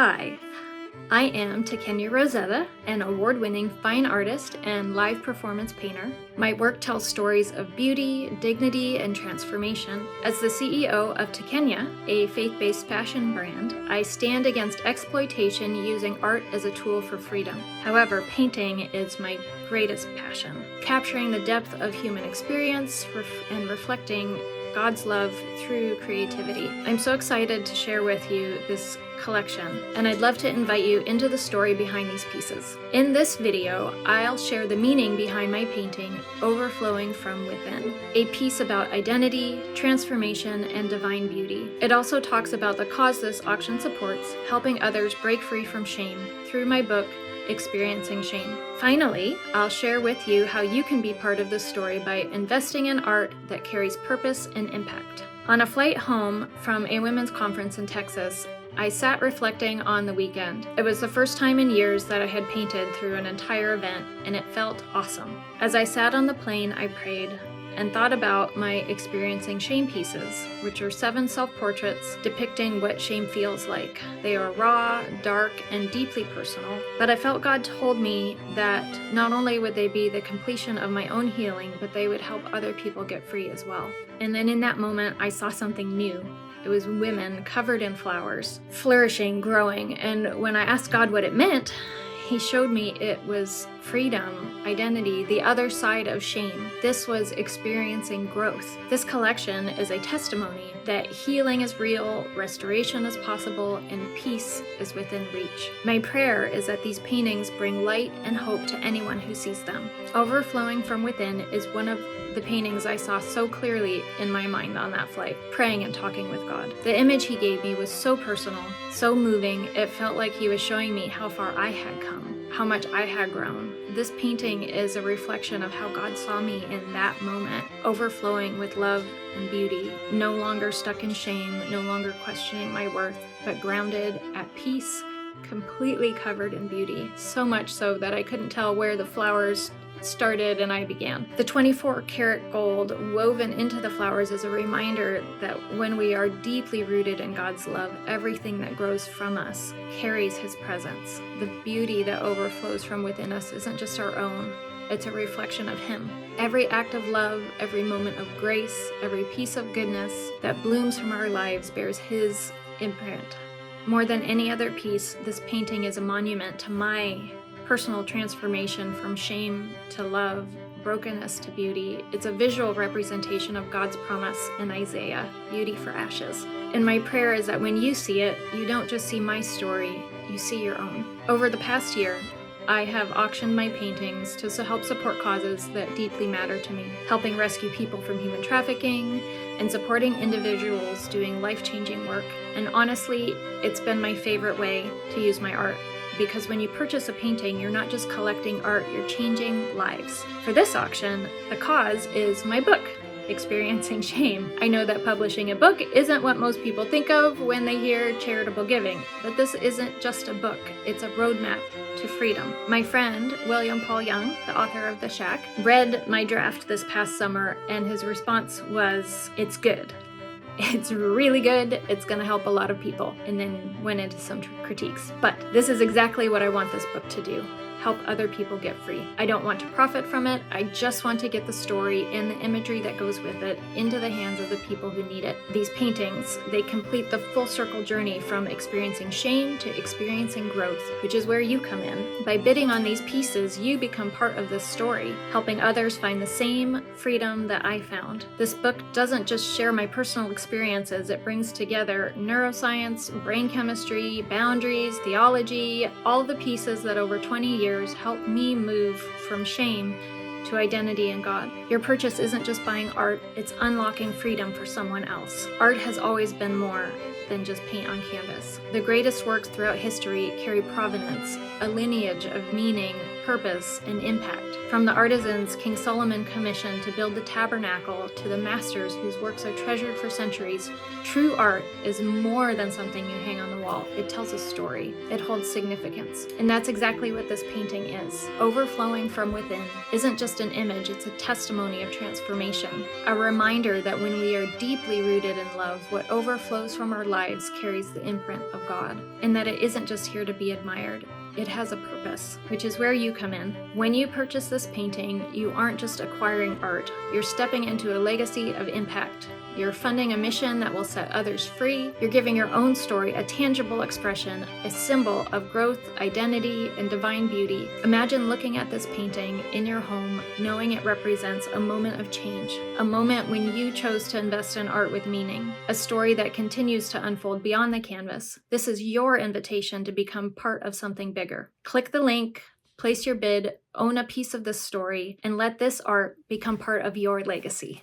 Hi, I am Takenya Rosetta, an award-winning fine artist and live performance painter. My work tells stories of beauty, dignity, and transformation. As the CEO of Takenya, a faith-based fashion brand, I stand against exploitation using art as a tool for freedom. However, painting is my greatest passion, capturing the depth of human experience and reflecting God's love through creativity. I'm so excited to share with you this collection, and I'd love to invite you into the story behind these pieces. In this video, I'll share the meaning behind my painting, Overflowing from Within, a piece about identity, transformation, and divine beauty. It also talks about the cause this auction supports, helping others break free from shame through my book, Experiencing Shame. Finally, I'll share with you how you can be part of this story by investing in art that carries purpose and impact. On a flight home from a women's conference in Texas, I sat reflecting on the weekend. It was the first time in years that I had painted through an entire event, and it felt awesome. As I sat on the plane, I prayed and thought about my Experiencing Shame pieces, which are 7 self-portraits depicting what shame feels like. They are raw, dark, and deeply personal, but I felt God told me that not only would they be the completion of my own healing, but they would help other people get free as well. And then in that moment, I saw something new. It was women covered in flowers, flourishing, growing, and when I asked God what it meant, He showed me it was freedom, identity, the other side of shame. This was experiencing growth. This collection is a testimony that healing is real, restoration is possible, and peace is within reach. My prayer is that these paintings bring light and hope to anyone who sees them. Overflowing from Within is one of the paintings I saw so clearly in my mind on that flight, praying and talking with God. The image He gave me was so personal, so moving, it felt like He was showing me how far I had come, how much I had grown. This painting is a reflection of how God saw me in that moment, overflowing with love and beauty, no longer stuck in shame, no longer questioning my worth, but grounded at peace, completely covered in beauty, so much so that I couldn't tell where the flowers started and I began. The 24-karat gold woven into the flowers is a reminder that when we are deeply rooted in God's love, everything that grows from us carries His presence. The beauty that overflows from within us isn't just our own, it's a reflection of Him. Every act of love, every moment of grace, every piece of goodness that blooms from our lives bears His imprint. More than any other piece, this painting is a monument to my personal transformation from shame to love, brokenness to beauty. It's a visual representation of God's promise in Isaiah, beauty for ashes. And my prayer is that when you see it, you don't just see my story, you see your own. Over the past year, I have auctioned my paintings to help support causes that deeply matter to me, helping rescue people from human trafficking and supporting individuals doing life-changing work. And honestly, it's been my favorite way to use my art. Because when you purchase a painting, you're not just collecting art, you're changing lives. For this auction, the cause is my book, Experiencing Shame. I know that publishing a book isn't what most people think of when they hear charitable giving, but this isn't just a book, it's a roadmap to freedom. My friend, William Paul Young, the author of The Shack, read my draft this past summer, and his response was, "It's good. It's really good, it's gonna help a lot of people," and then went into some critiques. But this is exactly what I want this book to do. Help other people get free. I don't want to profit from it, I just want to get the story and the imagery that goes with it into the hands of the people who need it. These paintings, they complete the full circle journey from experiencing shame to experiencing growth, which is where you come in. By bidding on these pieces, you become part of this story, helping others find the same freedom that I found. This book doesn't just share my personal experiences, it brings together neuroscience, brain chemistry, boundaries, theology, all the pieces that over 20 years helped me move from shame to identity in God. Your purchase isn't just buying art, it's unlocking freedom for someone else. Art has always been more than just paint on canvas. The greatest works throughout history carry provenance, a lineage of meaning, purpose, and impact. From the artisans King Solomon commissioned to build the tabernacle to the masters whose works are treasured for centuries, true art is more than something you hang on the wall. It tells a story. It holds significance. And that's exactly what this painting is. Overflowing from within isn't just an image, it's a testimony of transformation. A reminder that when we are deeply rooted in love, what overflows from our lives carries the imprint of God. And that it isn't just here to be admired. It has a purpose, which is where you come in. When you purchase this painting, you aren't just acquiring art, you're stepping into a legacy of impact. You're funding a mission that will set others free. You're giving your own story a tangible expression, a symbol of growth, identity, and divine beauty. Imagine looking at this painting in your home, knowing it represents a moment of change, a moment when you chose to invest in art with meaning, a story that continues to unfold beyond the canvas. This is your invitation to become part of something bigger. Click the link, place your bid, own a piece of this story, and let this art become part of your legacy.